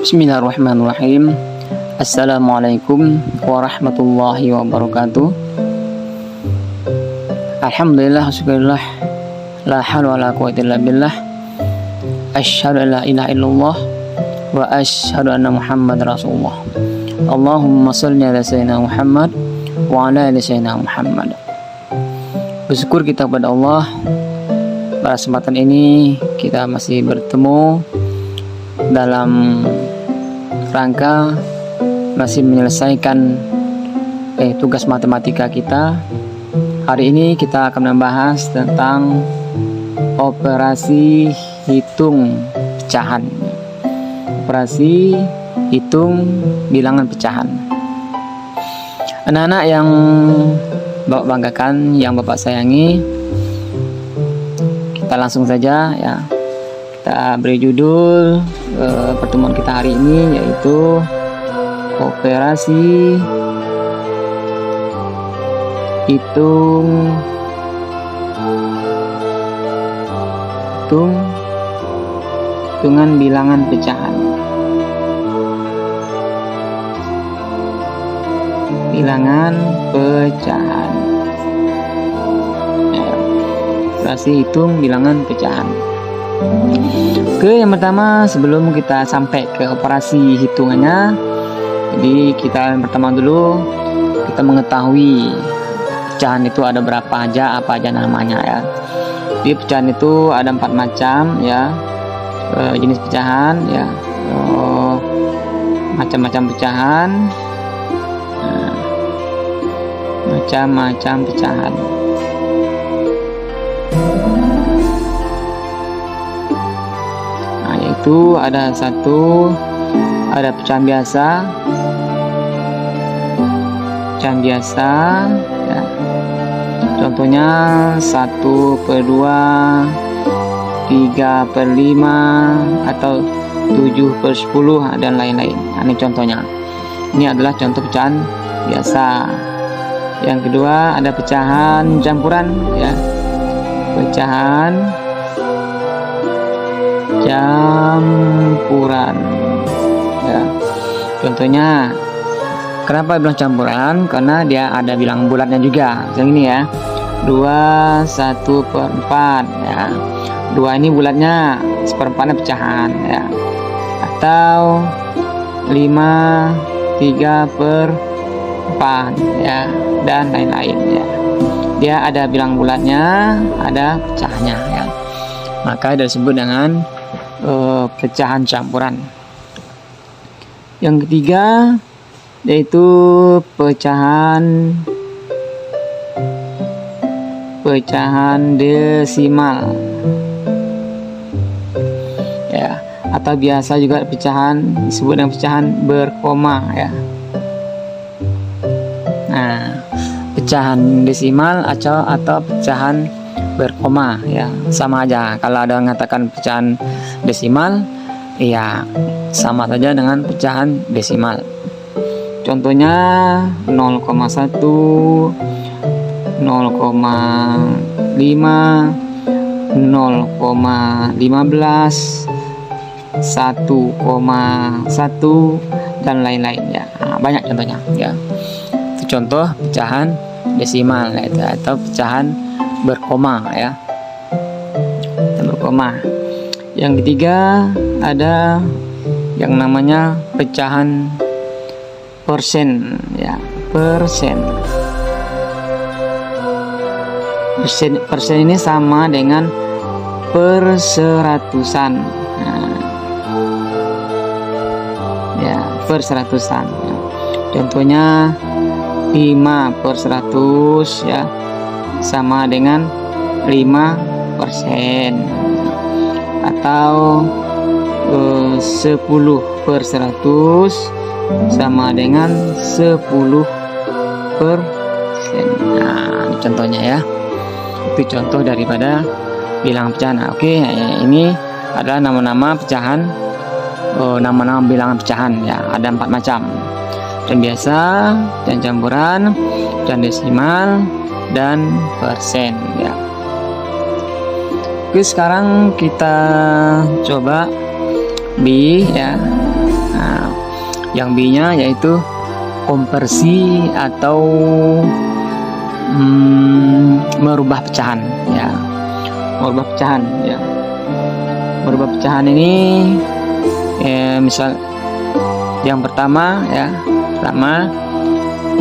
Bismillahirrahmanirrahim. Assalamualaikum warahmatullahi wabarakatuh. Alhamdulillah, syukurillah, la haula wala quwwata illa billah. Asyhadu an la ilaha illallah wa asyhadu anna Muhammadar Rasulullah. Allahumma shalli ala sayyidina Muhammad wa ala ali sayyidina Muhammad. Bersyukur kita kepada Allah, pada kesempatan ini kita masih bertemu dalam rangka masih menyelesaikan tugas matematika kita. Hari ini kita akan membahas tentang operasi hitung pecahan. Operasi hitung bilangan pecahan. Anak-anak yang Bapak banggakan, yang Bapak sayangi, kita langsung saja ya. Kita beri judul pertemuan kita hari ini, yaitu operasi hitungan bilangan pecahan. Bilangan pecahan. Operasi hitung bilangan pecahan. Oke, yang pertama sebelum kita sampai ke operasi hitungannya, jadi kita yang pertama dulu kita mengetahui pecahan itu ada berapa aja, apa aja namanya ya. Jadi pecahan itu ada 4 macam ya, jenis pecahan ya, macam-macam pecahan, macam-macam pecahan. Itu ada ada pecahan biasa ya. Contohnya 1/2, 3/5 atau 7/10 dan lain-lain. Ini contohnya. Ini adalah contoh pecahan biasa. Yang kedua ada pecahan campuran ya. Pecahan campuran ya. Contohnya, kenapa bilang campuran? Karena dia ada bilangan bulatnya juga. Yang ini ya, 2 1/4 ya. 2 ini bulatnya, 1/4-nya pecahan ya. Atau 5 3/4 ya, dan lain-lain ya. Dia ada bilangan bulatnya, ada pecahnya ya. Maka disebut dengan pecahan campuran. Yang ketiga yaitu pecahan desimal ya, atau biasa juga pecahan disebut dengan pecahan berkoma ya. Nah, pecahan desimal atau pecahan berkoma ya, sama aja. Kalau ada yang mengatakan pecahan desimal, ya sama saja dengan pecahan desimal. Contohnya 0,1, 0,5, 0,15, 1,1 dan lain-lain ya. Nah, banyak contohnya ya. Itu contoh pecahan desimal ya, atau pecahan berkoma ya, berkoma. Yang ketiga ada yang namanya pecahan persen ya. Persen ini sama dengan perseratusan ya, perseratusan ya. Contohnya 5/100 ya, sama dengan 5%, atau 10/100 sama dengan 10%. Nah, ini contohnya ya. Itu contoh daripada bilangan pecahan. Nah, oke, ini adalah nama-nama pecahan, nama-nama bilangan pecahan ya. Ada 4 macam. Pecahan biasa, pecahan campuran, pecahan desimal, dan persen ya. Oke, sekarang kita coba B ya. Nah, Nah, yang B-nya yaitu konversi atau merubah pecahan ya. Merubah pecahan ya. Merubah pecahan ini misal yang pertama ya,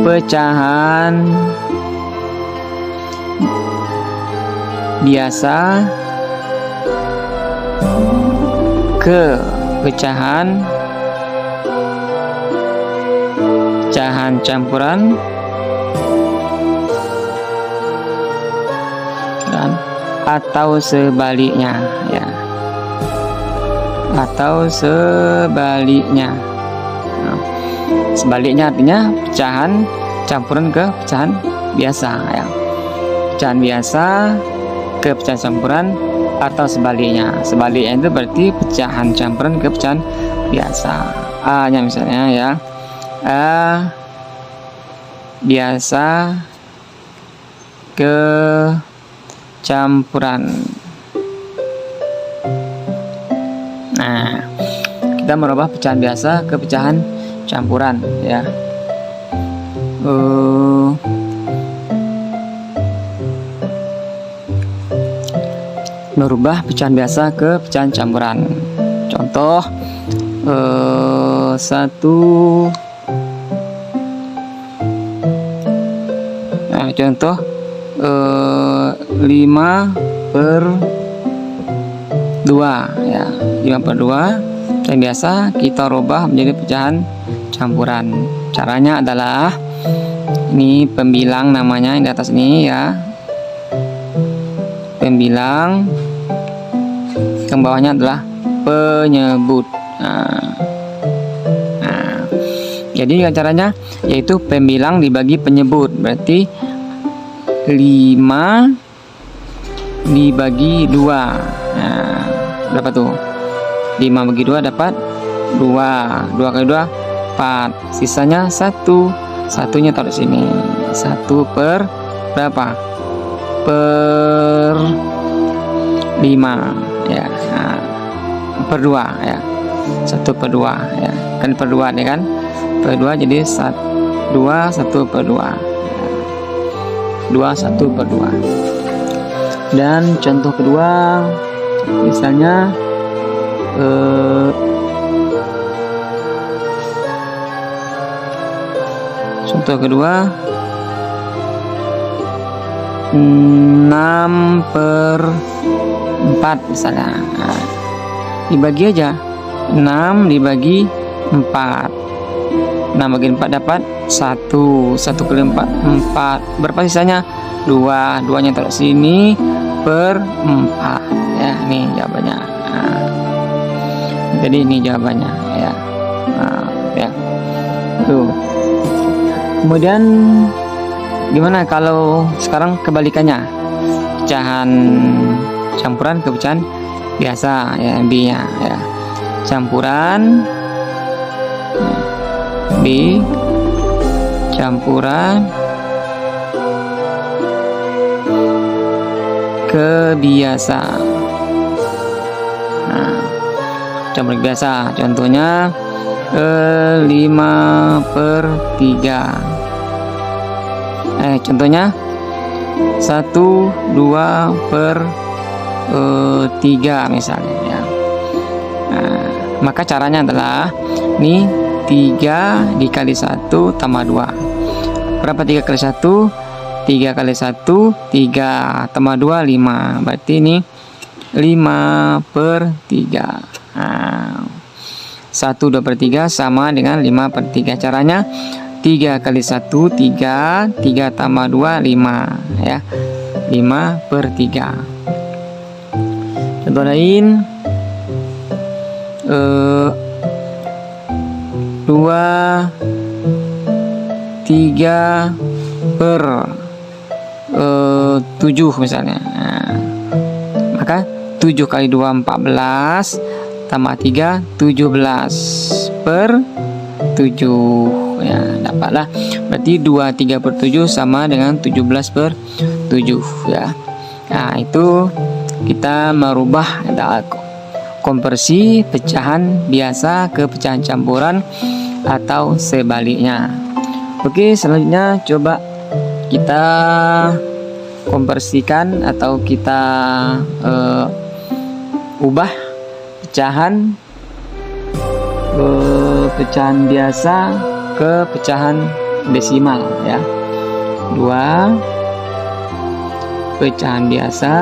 pecahan biasa ke pecahan campuran dan atau sebaliknya ya, atau sebaliknya. Nah, sebaliknya artinya pecahan campuran ke pecahan biasa ya. Pecahan biasa ke pecahan campuran atau sebaliknya. Sebaliknya itu berarti pecahan campuran ke pecahan biasa. A nya misalnya ya, A biasa ke campuran. Nah, kita merubah pecahan biasa ke pecahan campuran ya. Merubah pecahan biasa ke pecahan campuran. Contoh contoh 5/2 ya. 5/2 pecahan biasa kita rubah menjadi pecahan campuran. Caranya adalah ini pembilang namanya yang di atas ini ya. Pembilang, yang bawahnya adalah penyebut. Jadi caranya yaitu pembilang dibagi penyebut, berarti 5 dibagi 2. Nah, berapa tuh? 5 bagi 2 dapat 2. 2 kali 2 4. Sisanya 1. Satunya taruh sini. 1 per berapa? Per 5 ya. Nah, per 2 ya. 1/2 ya. Kan per 2 nih kan? Per 2 jadi 2 1/2. 2 1/2. Dan contoh kedua misalnya contoh kedua 6/4 misalnya. Nah, dibagi aja 6 dibagi 4. 6 bagi 4 dapat 1. 1 kali 4 4. Berapa sisanya? 2. 2 nya taruh sini per 4 ya. Ini jawabannya. Nah, jadi ini jawabannya ya. Nah, ya. Tuh. Kemudian gimana kalau sekarang kebalikannya? Pecahan campuran ke pecahan biasa ya, B-nya ya. Campuran B campuran ke biasa. Nah, campuran biasa contohnya 5/3. Contohnya 1 2/3 misalnya ya. Nah, maka caranya adalah nih 3 dikali 1 tambah 2. Berapa 3 kali 1? 3 kali 1 3 tambah 2 5. Berarti ini 5/3. Nah, 1 2/3 sama dengan 5/3. Caranya 3 kali 1 3, 3 tambah 2 5 ya. 5/3. Contoh lain 2 3/7 misalnya. Nah, maka 7 kali 2 14 tambah 3 17/7 ya, dapatlah berarti 23/7 sama dengan 17/7 ya. Nah, itu kita merubah konversi pecahan biasa ke pecahan campuran atau sebaliknya. Oke, selanjutnya coba kita konversikan atau kita ubah pecahan biasa ke pecahan desimal ya. 2 pecahan biasa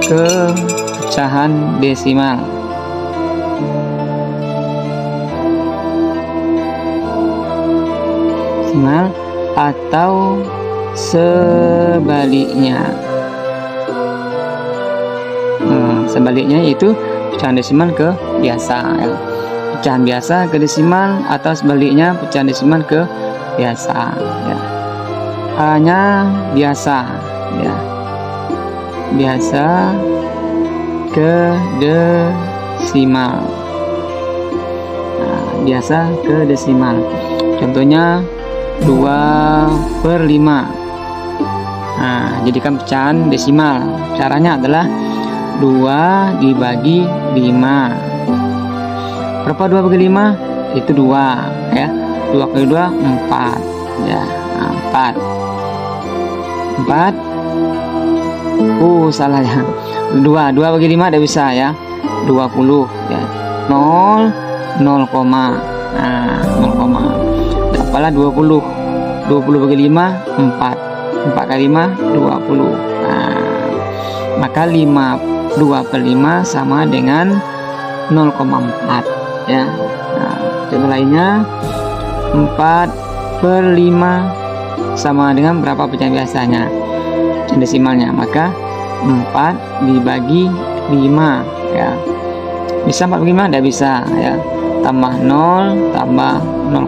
ke pecahan desimal. Atau sebaliknya. Sebaliknya itu pecahan desimal ke biasa ya. Pecahan biasa ke desimal atau sebaliknya pecahan desimal ke biasa ya. Hanya biasa ya. Biasa ke desimal. Biasa ke desimal. Contohnya 2/5. Jadikan pecahan desimal. Caranya adalah 2 dibagi 5. Berapa 2 bagi 5? Itu 2 ya. 2 kali 2 4 ya. 4. Salah ya. 2 bagi 5 tidak bisa ya. 20 ya. 0 0, 0, apalah 20 bagi 5 4 kali 5 20. Maka 2/5 sama dengan 0,4 ya. Contoh lainnya 4/5 sama dengan berapa pecahan biasanya, pecahan desimalnya, maka 4 dibagi 5 ya. Bisa 4 bagi 5? Tidak bisa ya. Tambah 0 tambah 0,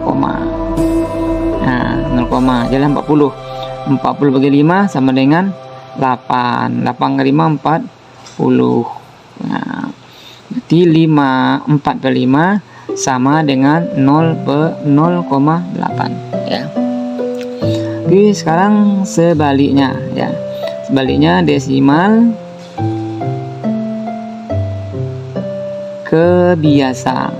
0, jadi 40 bagi 5 sama dengan 8 kali 5 40. Berarti 4/5 sama dengan 0,8 ya. Oke, sekarang sebaliknya ya. Sebaliknya desimal ke biasa.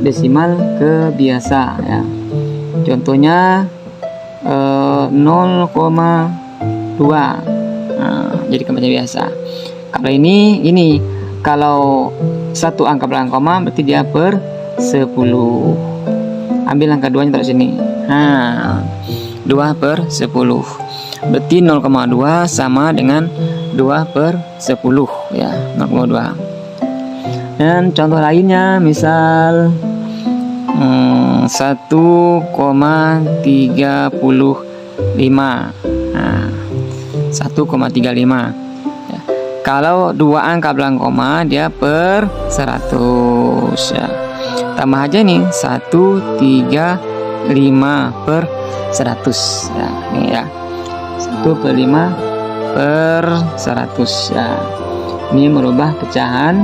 Desimal ke biasa ya. Contohnya 0,2. Jadi ke biasa. Kalau ini kalau satu angka belakang koma berarti dia per 10. Ambil angka 2 nya taruh sini. 2/10. Berarti 0,2 sama dengan 2/10 ya. 0,2. Dan contoh lainnya misal 1,35. 1,35 ya. Kalau 2 angka belakang koma dia per 100 ya. Tambah aja nih 135/100 ya. Ini ya. 1/5/100 ya. Ini merubah pecahan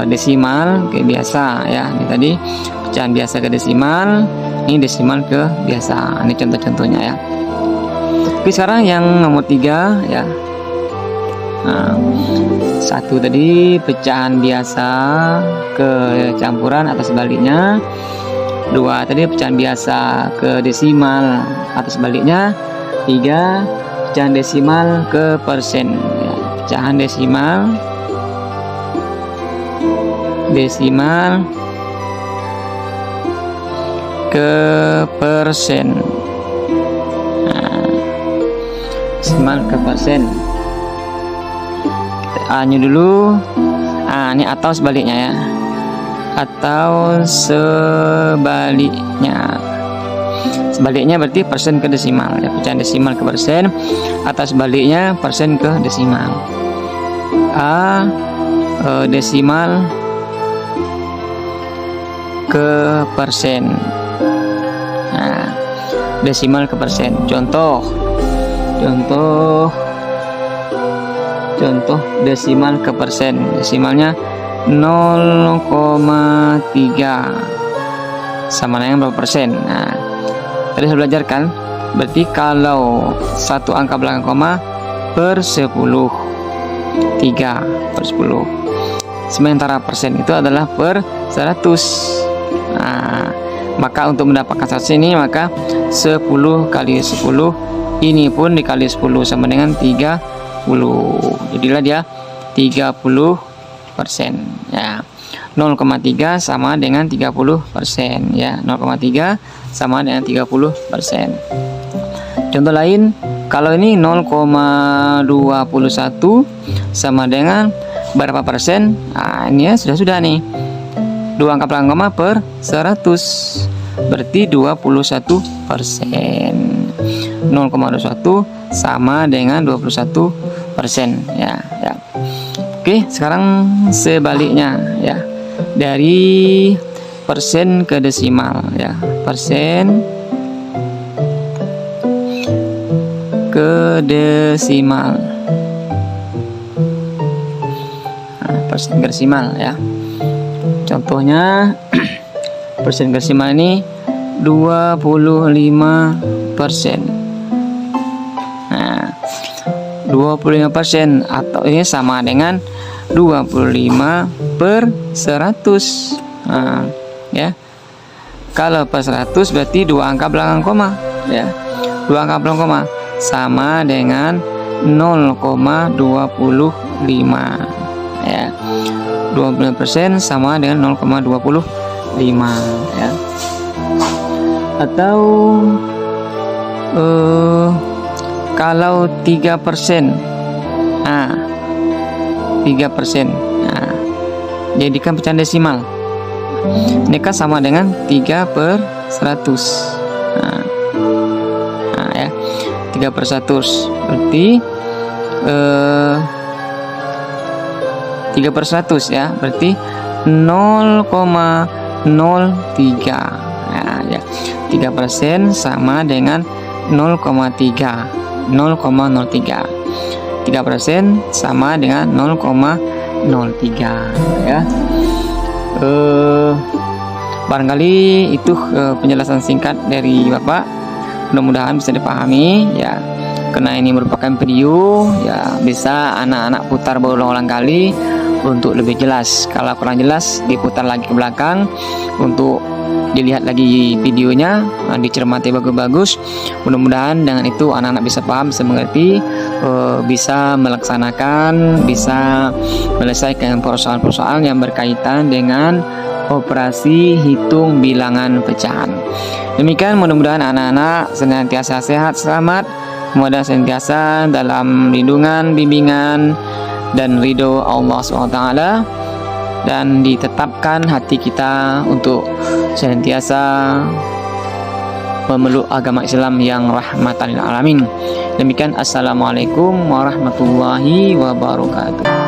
desimal ke biasa ya. Ini tadi pecahan biasa ke desimal, ini desimal ke biasa. Ini contoh-contohnya ya. Oke, sekarang yang nomor 3 ya. 1 tadi pecahan biasa ke campuran atau sebaliknya. 2 tadi pecahan biasa ke desimal atau sebaliknya. 3 pecahan desimal ke persen ya. Pecahan desimal ke persen. Desimal ke persen. A-nya dulu. Ini atau sebaliknya ya. Atau sebaliknya. Sebaliknya berarti persen ke desimal ya. Pecahan desimal ke persen atau sebaliknya persen ke desimal. Desimal ke persen. Desimal ke persen. Contoh desimal ke persen. Desimalnya 0,3 sama dengan berapa persen. Tadi saya belajar kan berarti kalau satu angka belakang koma per 10, 3 per 10. Sementara persen itu adalah per 100. Nah, maka untuk mendapatkan 100 ini, maka 10 kali 10 ini pun dikali 10 sama dengan 30. Jadilah dia 30% ya. 0,3 sama dengan 30% ya. 0,3 sama dengan 30%. Contoh lain, kalau ini 0,21 sama dengan berapa persen? Nah, ini ya sudah nih. 2 angka belakang koma per 100, berarti 21%. 0,21 sama dengan 21% ya. Oke, sekarang sebaliknya ya. Dari persen ke desimal ya. Persen ke desimal. Nah, persen ke desimal ya. Contohnya persen ke desimal ini 25%. Nah, 25% atau ini sama dengan 25 per 100. Nah, ya. Kalau per 100 berarti 2 angka belakang koma ya. 2 angka belakang koma sama dengan 0,25 ya. 25% sama dengan 0,25 ya. Atau kalau 3%, nah 3%, nah jadikan pecahan desimal. Ini kan sama dengan 3 per 100. Nah ya, 3 per 100 berarti 3 per 100 ya, berarti 0,03 ya. 3% sama dengan 0,3. 0,03. 3% sama dengan 0,03 ya. Barangkali itu penjelasan singkat dari Bapak. Mudah-mudahan bisa dipahami ya. Karena ini merupakan video ya, bisa anak-anak putar berulang-ulang kali untuk lebih jelas. Kalau kurang jelas, diputar lagi ke belakang untuk dilihat lagi videonya, dicermati bagus-bagus. Mudah-mudahan dengan itu anak-anak bisa paham, bisa mengerti, bisa melaksanakan, bisa menyelesaikan persoalan-persoalan yang berkaitan dengan operasi hitung bilangan pecahan. Demikian, mudah-mudahan anak-anak senantiasa sehat, selamat, semoga senantiasa dalam lindungan, bimbingan, dan ridho Allah SWT, dan ditetapkan hati kita untuk senantiasa memeluk agama Islam yang rahmatan lil alamin. Demikian, assalamualaikum warahmatullahi wabarakatuh.